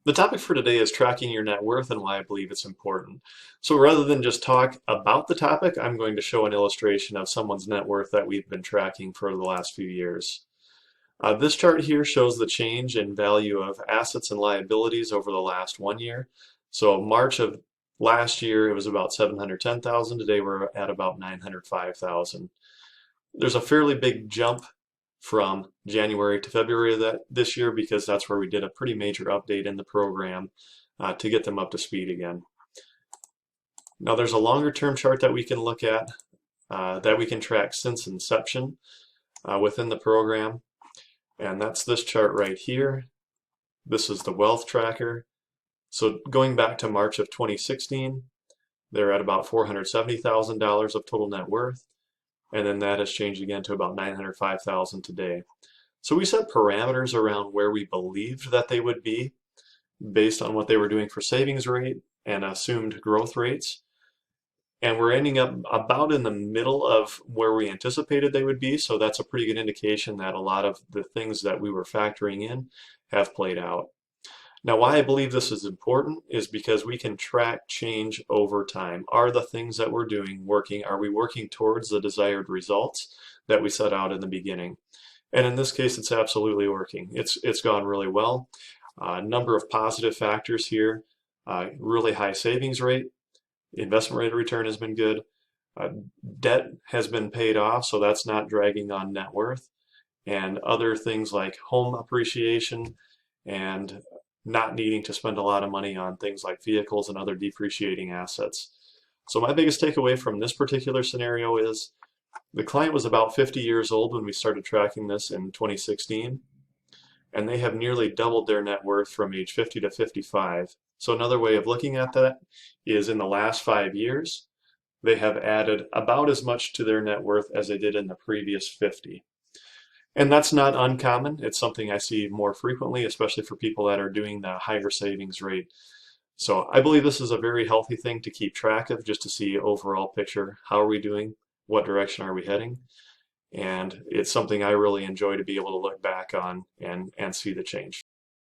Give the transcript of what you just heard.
The topic for today is tracking your net worth and why I believe it's important. So rather than just talk about the topic, I'm going to show an illustration of someone's net worth that we've been tracking for the last few years. This chart here shows the change in value of assets and liabilities over the last 1 year. So March of last year, it was about 710,000. Today we're at about 905,000. There's a fairly big jump from January to February of this year because that's where we did a pretty major update in the program to get them up to speed again. Now there's a longer term chart that we can look at that we can track since inception within the program, and that's this chart right here. This is the wealth tracker. So going back to March of 2016, they're at about $470,000 of total net worth. And then that has changed again to about 905,000 today. So we set parameters around where we believed that they would be based on what they were doing for savings rate and assumed growth rates. And we're ending up about in the middle of where we anticipated they would be. So that's a pretty good indication that a lot of the things that we were factoring in have played out. Now, why I believe this is important is because we can track change over time. Are the things that we're doing working? Are we working towards the desired results that we set out in the beginning? And in this case, it's absolutely working. It's gone really well. A number of positive factors here. Really high savings rate. Investment rate of return has been good. Debt has been paid off, so that's not dragging on net worth. And other things like home appreciation and not needing to spend a lot of money on things like vehicles and other depreciating assets. So my biggest takeaway from this particular scenario is the client was about 50 years old when we started tracking this in 2016, and they have nearly doubled their net worth from age 50 to 55. So another way of looking at that is in the last 5 years, they have added about as much to their net worth as they did in the previous 50. And that's not uncommon. It's something I see more frequently, especially for people that are doing the higher savings rate. So I believe this is a very healthy thing to keep track of, just to see overall picture. How are we doing? What direction are we heading? And it's something I really enjoy to be able to look back on and see the change.